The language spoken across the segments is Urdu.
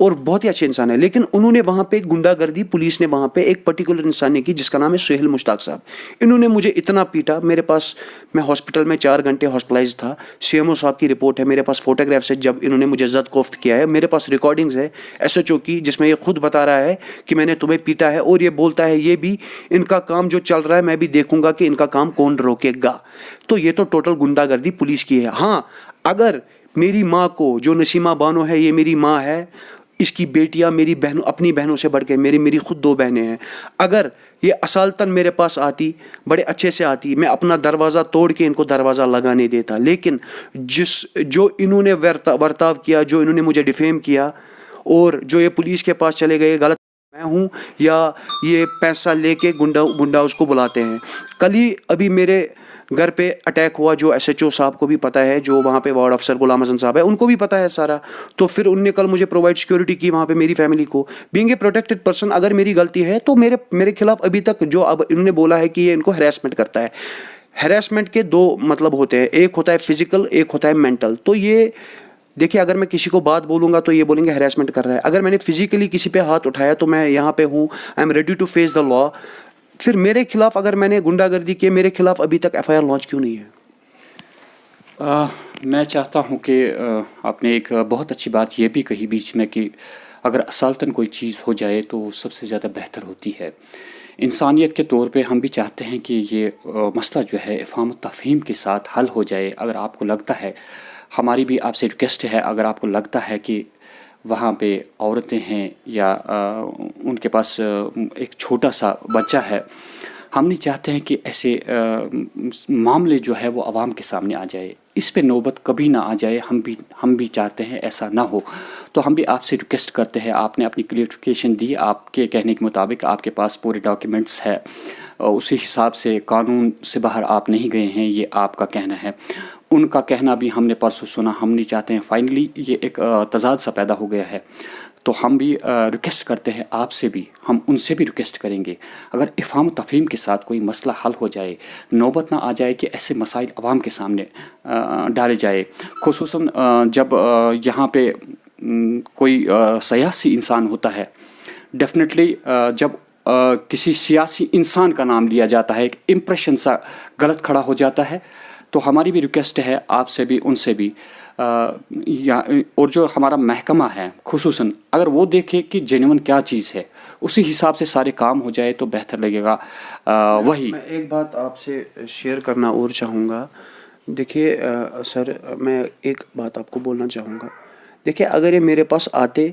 اور بہت ہی اچھے انسان ہے, لیکن انہوں نے وہاں پہ گنڈا گردی پولیس نے وہاں پہ ایک پرٹیکولر انسان نے کی جس کا نام ہے سہیل مشتاق صاحب. انہوں نے مجھے اتنا پیٹا, میرے پاس, میں ہاسپٹل میں 4 گھنٹے ہاسپٹلائز تھا, CMO صاحب کی رپورٹ ہے میرے پاس, فوٹوگرافس ہے جب انہوں نے مجھے زد کوفت کیا ہے, میرے پاس ریکارڈنگز ہے SHO کی جس میں یہ خود بتا رہا ہے کہ میں نے تمہیں پیٹا ہے, اور یہ بولتا ہے یہ بھی ان کا کام جو چل رہا ہے میں بھی دیکھوں گا کہ ان کا کام کون روکے گا. تو یہ تو ٹوٹل گنڈا گردی پولیس کی ہے. ہاں اگر میری ماں کو, جو نسیمہ بانو ہے یہ میری ماں ہے, اس کی بیٹیاں میری بہنوں, اپنی بہنوں سے بڑھ کے, میری خود 2 بہنیں ہیں, اگر یہ اصالتاً میرے پاس آتی, بڑے اچھے سے آتی, میں اپنا دروازہ توڑ کے ان کو دروازہ لگانے دیتا. لیکن جو انہوں نے برتاؤ کیا, جو انہوں نے مجھے ڈیفیم کیا, اور جو یہ پولیس کے پاس چلے گئے, غلط میں ہوں یا یہ پیسہ لے کے گنڈا اس کو بلاتے ہیں. کل ہی ابھی میرے گھر پہ اٹیک ہوا, جو SHO صاحب کو بھی پتہ ہے, جو وہاں پہ وارڈ افسر غلام حسن صاحب ہے ان کو بھی پتہ ہے سارا. تو پھر ان نے کل مجھے پرووائڈ سیکورٹی کی وہاں پہ میری فیملی کو. بینگ اے پروٹیکٹڈ پرسن, اگر میری غلطی ہے تو میرے خلاف ابھی تک جو اب انہوں نے بولا ہے کہ یہ ان کو ہراسمنٹ کرتا ہے. ہراسمنٹ کے 2 مطلب ہوتے ہیں, ایک ہوتا ہے فزیکل, ایک ہوتا ہے مینٹل. تو یہ دیکھیے, اگر میں کسی کو بات بولوں گا تو یہ بولیں گے ہراسمنٹ کر رہا ہے. اگر میں نے فزیکلی کسی پہ ہاتھ اٹھایا تو میں یہاں پہ ہوں, I am ready to face the law. پھر میرے خلاف اگر میں نے گنڈا گردی کی, میرے خلاف ابھی تک FIR لانچ کیوں نہیں ہے؟ میں چاہتا ہوں کہ آپ نے ایک بہت اچھی بات یہ بھی کہی بیچ میں کہ اگر اصالتاً کوئی چیز ہو جائے تو وہ سب سے زیادہ بہتر ہوتی ہے. انسانیت کے طور پہ ہم بھی چاہتے ہیں کہ یہ مسئلہ جو ہے افہام و تفہیم کے ساتھ حل ہو جائے. اگر آپ کو لگتا ہے, ہماری بھی آپ سے ریکویسٹ ہے, اگر آپ کو لگتا ہے کہ وہاں پہ عورتیں ہیں یا ان کے پاس ایک چھوٹا سا بچہ ہے, ہم نہیں چاہتے ہیں کہ ایسے معاملے جو ہے وہ عوام کے سامنے آ جائے, اس پہ نوبت کبھی نہ آ جائے. ہم بھی چاہتے ہیں ایسا نہ ہو. تو ہم بھی آپ سے ریکویسٹ کرتے ہیں, آپ نے اپنی کلیئرفیکیشن دی, آپ کے کہنے کے مطابق آپ کے پاس پورے ڈاکیومنٹس ہے, اسی حساب سے قانون سے باہر آپ نہیں گئے ہیں, یہ آپ کا کہنا ہے. ان کا کہنا بھی ہم نے پرسوں سنا. ہم نہیں چاہتے ہیں, فائنلی یہ ایک تضاد سا پیدا ہو گیا ہے. تو ہم بھی ریکویسٹ کرتے ہیں آپ سے بھی, ہم ان سے بھی ریکویسٹ کریں گے, اگر افہام و تفہیم کے ساتھ کوئی مسئلہ حل ہو جائے, نوبت نہ آ جائے کہ ایسے مسائل عوام کے سامنے ڈالے جائے. خصوصاً جب یہاں پہ کوئی سیاسی انسان ہوتا ہے, ڈیفینیٹلی جب کسی سیاسی انسان کا نام لیا جاتا ہے, ایک امپریشن سا غلط کھڑا ہو جاتا ہے. تو ہماری بھی ریکویسٹ ہے آپ سے بھی, ان سے بھی, اور جو ہمارا محکمہ ہے خصوصاً, اگر وہ دیکھے کہ جینون کیا چیز ہے, اسی حساب سے سارے کام ہو جائے تو بہتر لگے گا. وہی میں ایک بات آپ سے شیئر کرنا اور چاہوں گا. دیکھیے سر, میں ایک بات آپ کو بولنا چاہوں گا. دیکھیے, اگر یہ میرے پاس آتے,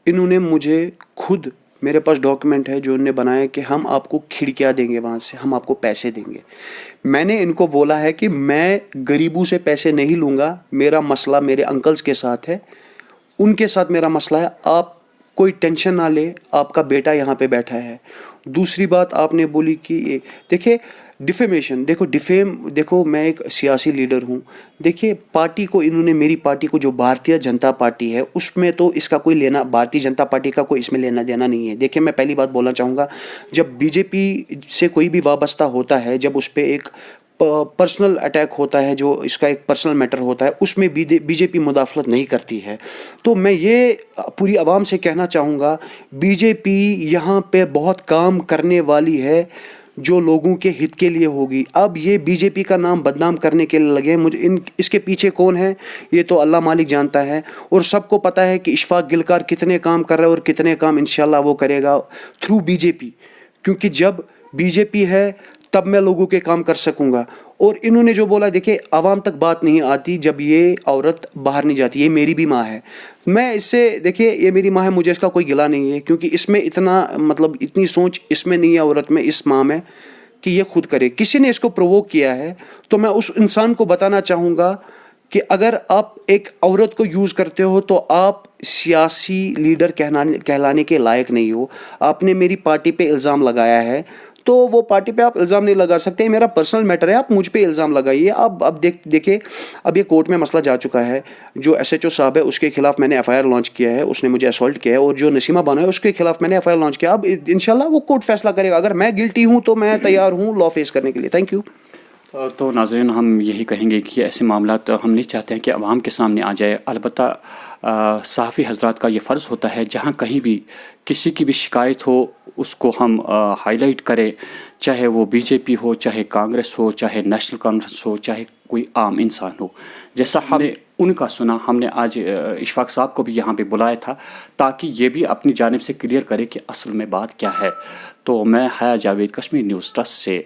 انہوں نے مجھے خود, میرے پاس ڈاکیومنٹ ہے جو انہوں نے بنایا کہ ہم آپ کو کھڑکیاں دیں گے, وہاں سے ہم آپ کو پیسے دیں گے. میں نے ان کو بولا ہے کہ میں غریبوں سے پیسے نہیں لوں گا, میرا مسئلہ میرے انکلز کے ساتھ ہے, ان کے ساتھ میرا مسئلہ ہے, آپ کوئی ٹینشن نہ لے, آپ کا بیٹا یہاں پہ بیٹھا ہے. دوسری بات آپ نے بولی کہ دیکھیں ڈیفیمیشن, دیکھو میں ایک سیاسی لیڈر ہوں. دیکھیے پارٹی کو, انہوں نے میری پارٹی کو, جو بھارتیہ جنتا پارٹی ہے, اس میں تو اس کا کوئی لینا, بھارتیہ جنتا پارٹی کا کوئی اس میں لینا دینا نہیں ہے. دیکھیں میں پہلی بات بولنا چاہوں گا, جب BJP سے کوئی بھی وابستہ ہوتا ہے, جب اس پہ ایک پرسنل اٹیک ہوتا ہے, جو اس کا ایک پرسنل میٹر ہوتا ہے, اس میں BJP مداخلت نہیں کرتی ہے. تو میں یہ پوری عوام سے کہنا چاہوں گا, BJP یہاں پہ بہت کام کرنے والی ہے جو لوگوں کے ہت کے لیے ہوگی. اب یہ BJP کا نام بدنام کرنے کے لیے لگے. مجھے اس کے پیچھے کون ہے یہ تو اللہ مالک جانتا ہے, اور سب کو پتہ ہے کہ اشفاق گلکار کتنے کام کر رہا ہے اور کتنے کام انشاءاللہ وہ کرے گا تھرو BJP, کیونکہ جب BJP ہے تب میں لوگوں کے کام کر سکوں گا. اور انہوں نے جو بولا, دیکھیں عوام تک بات نہیں آتی جب یہ عورت باہر نہیں جاتی. یہ میری بھی ماں ہے, میں اس سے, دیکھیں یہ میری ماں ہے, مجھے اس کا کوئی گلہ نہیں ہے, کیونکہ اس میں اتنا مطلب اتنی سوچ اس میں نہیں ہے, عورت میں, اس ماں میں, کہ یہ خود کرے. کسی نے اس کو پرووک کیا ہے, تو میں اس انسان کو بتانا چاہوں گا کہ اگر آپ ایک عورت کو یوز کرتے ہو تو آپ سیاسی لیڈر کہلانے کے لائق نہیں ہو. آپ نے میری پارٹی پہ الزام لگایا ہے, تو وہ پارٹی پہ آپ الزام نہیں لگا سکتے, میرا پرسنل میٹر ہے, آپ مجھ پہ الزام لگائیے. اب دیکھیں اب یہ کورٹ میں مسئلہ جا چکا ہے. جو SHO صاحب ہے اس کے خلاف میں نے FIR لانچ کیا ہے, اس نے مجھے اسالٹ کیا ہے, اور جو نسیمہ بانو ہے اس کے خلاف میں نے FIR لانچ کیا. اب انشاءاللہ وہ کورٹ فیصلہ کرے گا. اگر میں گلٹی ہوں تو میں تیار ہوں لا فیس کرنے کے لیے. Thank you. تو ناظرین ہم یہی کہیں گے کہ ایسے معاملات ہم نہیں چاہتے ہیں کہ عوام کے سامنے آ جائے. البتہ صحافی حضرات کا یہ فرض ہوتا ہے جہاں کہیں بھی کسی کی بھی شکایت ہو اس کو ہم ہائی لائٹ کریں, چاہے وہ بی جے پی ہو, چاہے کانگریس ہو, چاہے نیشنل کانفرنس ہو, چاہے کوئی عام انسان ہو. جیسا ہم نے ان کا سنا, ہم نے آج اشفاق صاحب کو بھی یہاں پہ بلایا تھا تاکہ یہ بھی اپنی جانب سے کلیئر کرے کہ اصل میں بات کیا ہے. تو میں حیا جاوید, کشمیر نیوز ٹرسٹ سے.